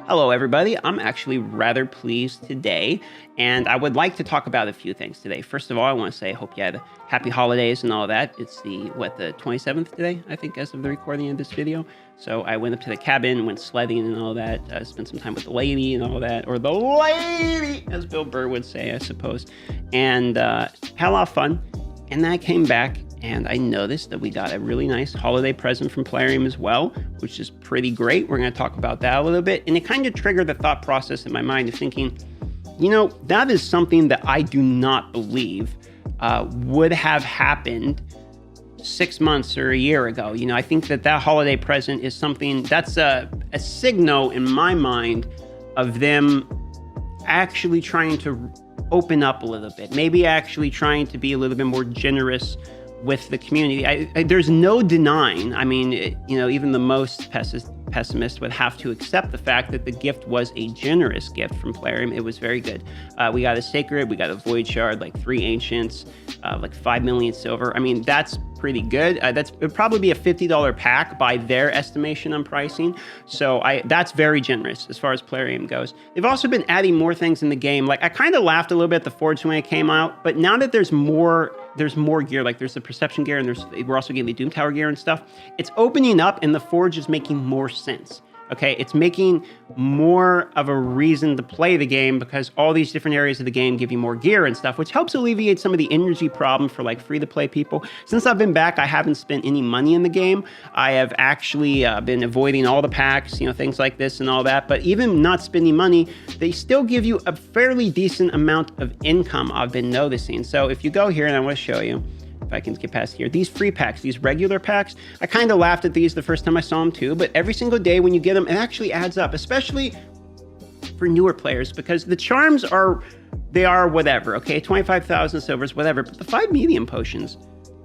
Hello, everybody. I'm actually rather pleased today, and I would like to talk about a few things today. First of all, I want to say I hope you had happy holidays and all that. It's the 27th today, I think, as of the recording of this video. So I went up to the cabin, went sledding and all that, spent some time with the lady and all that, or the lady, as Bill Burr would say, I suppose, and had a lot of fun. And then I came back and I noticed that we got a really nice holiday present from Plarium as well, which is pretty great. We're going to talk about that a little bit. And it kind of triggered the thought process in my mind of thinking, you know, that is something that I do not believe would have happened 6 months or a year ago. You know, I think that holiday present is something that's a signal in my mind of them actually trying to open up a little bit, maybe actually trying to be a little bit more generous with the community. There's no denying, I mean, even the most pessimist would have to accept the fact that the gift was a generous gift from Plarium. It was very good. We got a Sacred, we got a Void Shard, like 3 Ancients, like 5 million silver. I mean, that's pretty good. It'd probably be a $50 pack by their estimation on pricing. So that's very generous as far as Plarium goes. They've also been adding more things in the game. Like, I kind of laughed a little bit at the Forge when it came out, but now that there's more gear, like there's the Perception gear and we're also getting the Doom Tower gear and stuff. It's opening up and the Forge is making more sense. Okay, it's making more of a reason to play the game because all these different areas of the game give you more gear and stuff, which helps alleviate some of the energy problem for like free-to-play people. Since I've been back, I haven't spent any money in the game. I have actually been avoiding all the packs, things like this and all that. But even not spending money, they still give you a fairly decent amount of income, I've been noticing. So if you go here, and I want to show you, if I can get past here, these free packs, these regular packs, I kind of laughed at these the first time I saw them too, but every single day when you get them, it actually adds up, especially for newer players, because the charms are whatever, okay, 25,000 silvers, whatever, but the 5 medium potions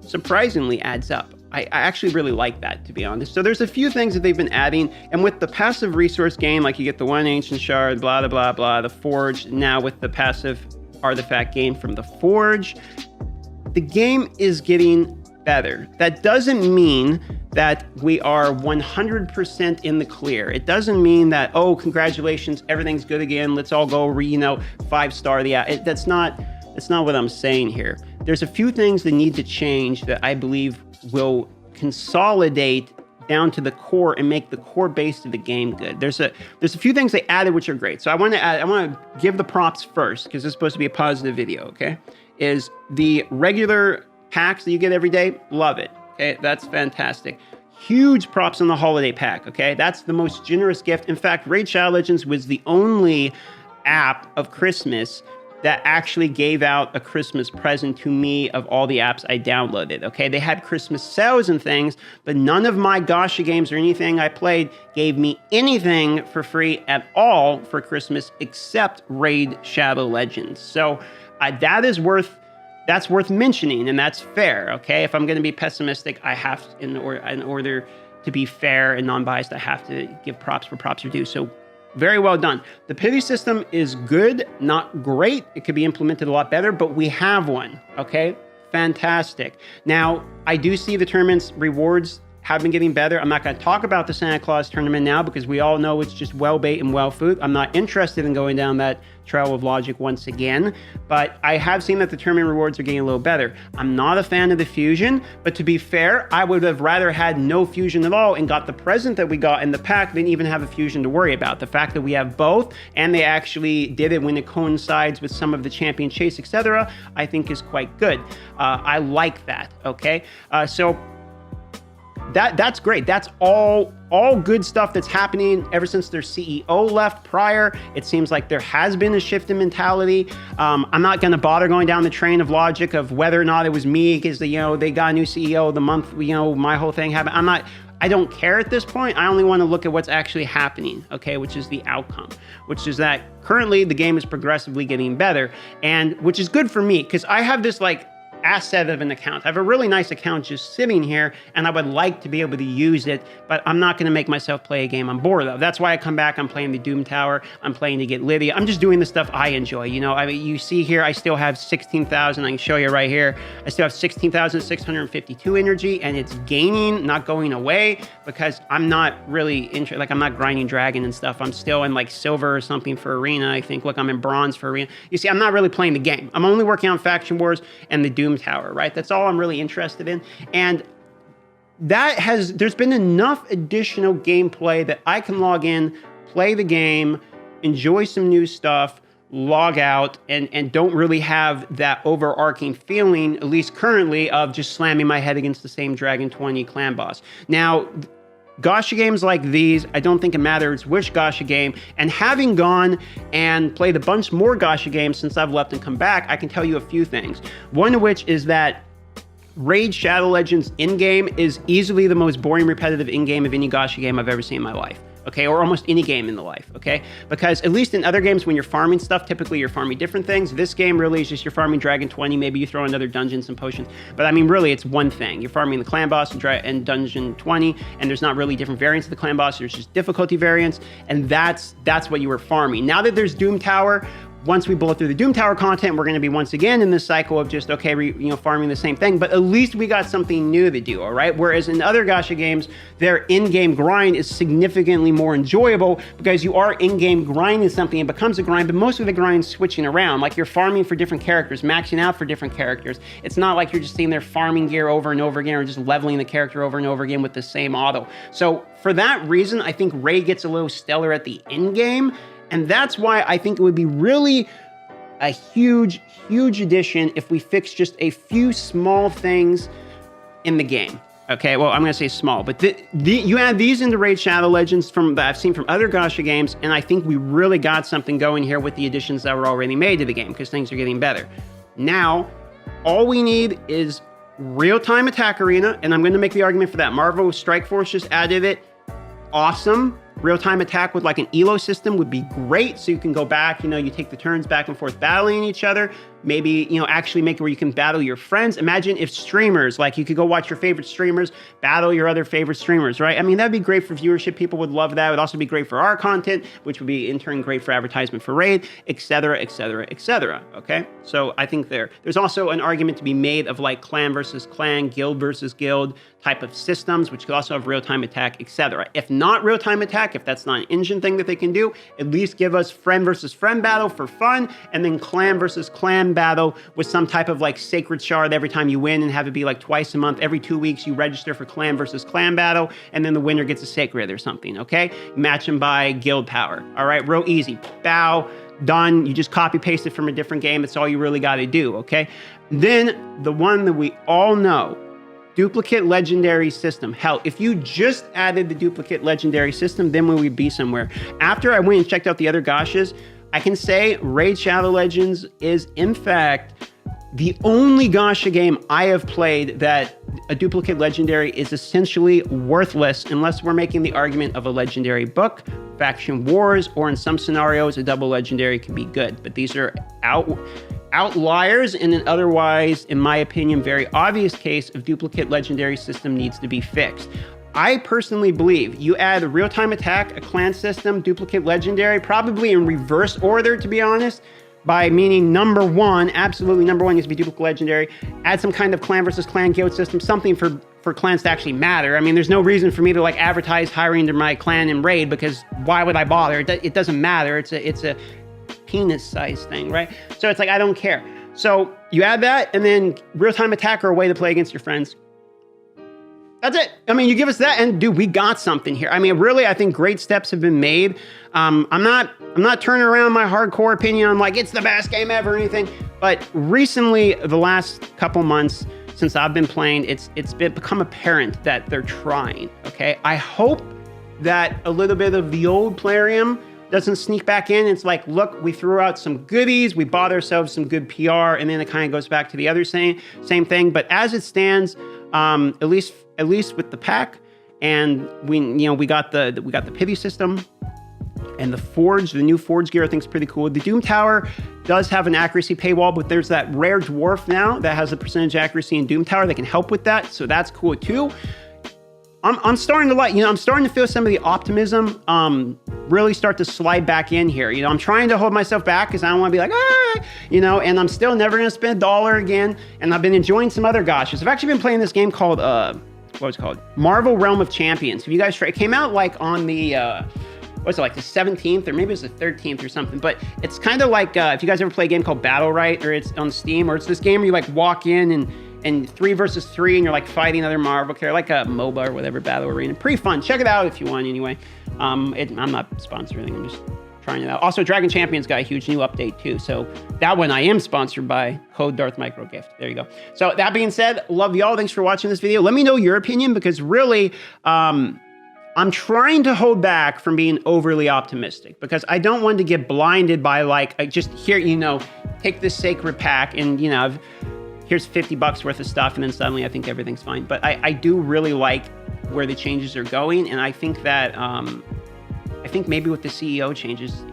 surprisingly adds up. I actually really like that, to be honest. So there's a few things that they've been adding, and with the passive resource gain, like you get the 1 ancient shard, blah, blah, blah, blah, the Forge, now with the passive artifact gain from the Forge, the game is getting better. That doesn't mean that we are 100% in the clear. It doesn't mean that, oh, congratulations, everything's good again, let's all go 5-star the app. That's not what I'm saying here. There's a few things that need to change that I believe will consolidate down to the core and make the core base of the game good. There's a few things they added which are great. So I want to give the props first because it's supposed to be a positive video, okay? Is the regular packs that you get every day, love it, okay? That's fantastic. Huge props on the holiday pack, okay? That's the most generous gift. In fact, Raid Shadow Legends was the only app of Christmas that actually gave out a Christmas present to me of all the apps I downloaded, okay? They had Christmas sales and things, but none of my Gacha games or anything I played gave me anything for free at all for Christmas except Raid Shadow Legends. So that's worth mentioning, and that's fair, okay? If I'm going to be pessimistic, I have, in order to be fair and non-biased, I have to give props where props are due. So very well done. The pity system is good, not great. It could be implemented a lot better, but we have one, okay? Fantastic. Now, I do see the tournament's rewards have been getting better. I'm not going to talk about the Santa Claus tournament now because we all know it's just well bait and well food. I'm not interested in going down that trail of logic once again, but I have seen that the tournament rewards are getting a little better. I'm not a fan of the fusion, but to be fair, I would have rather had no fusion at all and got the present that we got in the pack than even have a fusion to worry about. The fact that we have both and they actually did it when it coincides with some of the champion chase, etc., I think is quite good. I like that, okay? So that's great. That's all good stuff that's happening ever since their CEO left prior. It seems like there has been a shift in mentality. I'm not going to bother going down the train of logic of whether or not it was me because they got a new CEO the month my whole thing happened. I don't care at this point. I only want to look at what's actually happening, okay, which is the outcome, which is that currently the game is progressively getting better, and which is good for me because I have this asset of an account. I have a really nice account just sitting here, and I would like to be able to use it, but I'm not going to make myself play a game I'm bored of. That's why I come back. I'm playing the Doom Tower. I'm playing to get Lydia. I'm just doing the stuff I enjoy. You know, I mean, you see here, I still have 16,000. I can show you right here. I still have 16,652 energy, and it's gaining, not going away, because I'm not really interested. Like, I'm not grinding dragon and stuff. I'm still in like silver or something for arena. I think, look, I'm in bronze for arena. You see, I'm not really playing the game. I'm only working on faction wars and the Doom Tower, right? That's all I'm really interested in. And there's been enough additional gameplay that I can log in, play the game, enjoy some new stuff, log out, and don't really have that overarching feeling, at least currently, of just slamming my head against the same Dragon 20 clan boss. Now, gacha games like these, I don't think it matters which gacha game, and having gone and played a bunch more gacha games since I've left and come back, I can tell you a few things. One of which is that Raid Shadow Legends in-game is easily the most boring, repetitive in-game of any gacha game I've ever seen in my life. Okay, or almost any game in the life, okay? Because at least in other games, when you're farming stuff, typically you're farming different things. This game really is just you're farming Dragon 20, maybe you throw another dungeon, some potions. But I mean, really, it's one thing. You're farming the clan boss and Dungeon 20, and there's not really different variants of the clan boss, there's just difficulty variants, and that's what you were farming. Now that there's Doom Tower, once we blow through the Doom Tower content, we're going to be once again in this cycle of just, okay, farming the same thing, but at least we got something new to do, all right? Whereas in other gacha games, their in-game grind is significantly more enjoyable because you are in-game grinding something, it becomes a grind, but most of the grind's switching around. Like, you're farming for different characters, maxing out for different characters. It's not like you're just sitting there farming gear over and over again or just leveling the character over and over again with the same auto. So for that reason, I think Raid gets a little stellar at the end game. And that's why I think it would be really a huge, huge addition if we fix just a few small things in the game. Okay, well, I'm going to say small, but you add these into Raid Shadow Legends that I've seen from other gacha games, and I think we really got something going here with the additions that were already made to the game, because things are getting better. Now, all we need is real-time attack arena, and I'm going to make the argument for that. Marvel Strike Force just added it. Awesome. Real-time attack with like an elo system would be great, so you can go back, you take the turns back and forth battling each other. Maybe, actually make it where you can battle your friends. Imagine if streamers, like, you could go watch your favorite streamers battle your other favorite streamers, right? I mean, that'd be great for viewership. People would love that. It would also be great for our content, which would be in turn great for advertisement for Raid, etc., etc., etc. Okay? So I think there's also an argument to be made of like clan versus clan, guild versus guild type of systems, which could also have real-time attack, etc. If not real-time attack, if that's not an engine thing that they can do, at least give us friend versus friend battle for fun, and then clan versus clan battle with some type of like sacred shard every time you win, and have it be like twice a month. Every 2 weeks you register for clan versus clan battle, and then the winner gets a sacred or something, okay? Match them by guild power. All right, real easy. Bow, done. You just copy paste it from a different game. It's all you really got to do, okay? Then the one that we all know, duplicate legendary system. Hell, if you just added the duplicate legendary system, then we would be somewhere. After I went and checked out the other gachas, I can say Raid Shadow Legends is, in fact, the only gacha game I have played that a duplicate legendary is essentially worthless unless we're making the argument of a legendary book, faction wars, or in some scenarios, a double legendary can be good. But these are outliers in an otherwise, in my opinion, very obvious case of duplicate legendary system needs to be fixed. I personally believe you add a real-time attack, a clan system, duplicate legendary, probably in reverse order, to be honest, by meaning number one, absolutely number one needs to be duplicate legendary, add some kind of clan versus clan guild system, something for clans to actually matter. I mean, there's no reason for me to like advertise hiring to my clan in Raid, because why would I bother? It doesn't matter. It's a penis size thing, right? So it's like, I don't care. So you add that, and then real-time attack or a way to play against your friends. That's it. I mean, you give us that, and dude, we got something here. I mean, really, I think great steps have been made. I'm not turning around my hardcore opinion on like it's the best game ever or anything. But recently, the last couple months since I've been playing, it's become apparent that they're trying. Okay, I hope that a little bit of the old Plarium doesn't sneak back in. It's like, look, we threw out some goodies, we bought ourselves some good PR, and then it kind of goes back to the other same thing. But as it stands, at least with the pack, and we got the pity system, And the Forge, the new Forge gear, I think is pretty cool. The Doom Tower does have an accuracy paywall, but there's that rare dwarf now that has a percentage accuracy in Doom Tower that can help with that. So that's cool too. I'm starting to like, I'm starting to feel some of the optimism really start to slide back in here. I'm trying to hold myself back because I don't want to be like, and I'm still never going to spend $1 again. And I've been enjoying some other gotchas. I've actually been playing this game called, what was it called? Marvel Realm of Champions. Have you guys tried? It came out like on the, what's it, like the 17th or maybe it's the 13th or something, but it's kind of like, if you guys ever play a game called Battle Right, or it's on Steam, or it's this game where you like walk in and 3 versus 3 and you're like fighting other Marvel characters, like a MOBA or whatever, Battle Arena. Pretty fun. Check it out if you want anyway. I'm not sponsoring, I'm just trying it out. Also, Dragon Champions got a huge new update too. So that one I am sponsored by code Darth Micro Gift. There you go. So that being said, love y'all. Thanks for watching this video. Let me know your opinion because really, I'm trying to hold back from being overly optimistic because I don't want to get blinded by like, I just here, take this sacred pack and, here's $50 worth of stuff. And then suddenly I think everything's fine. But I do really like where the changes are going. And I think that, I think maybe with the CEO changes,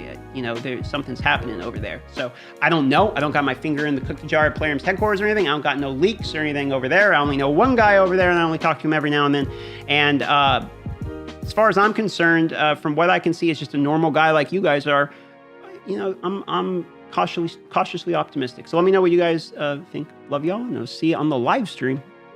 something's happening over there. So I don't know. I don't got my finger in the cookie jar at Player's headquarters or anything. I don't got no leaks or anything over there. I only know one guy over there and I only talk to him every now and then. And, as far as I'm concerned, from what I can see, it's just a normal guy like you guys are. I'm cautiously optimistic. So let me know what you guys think. Love y'all, and I'll see you on the live stream.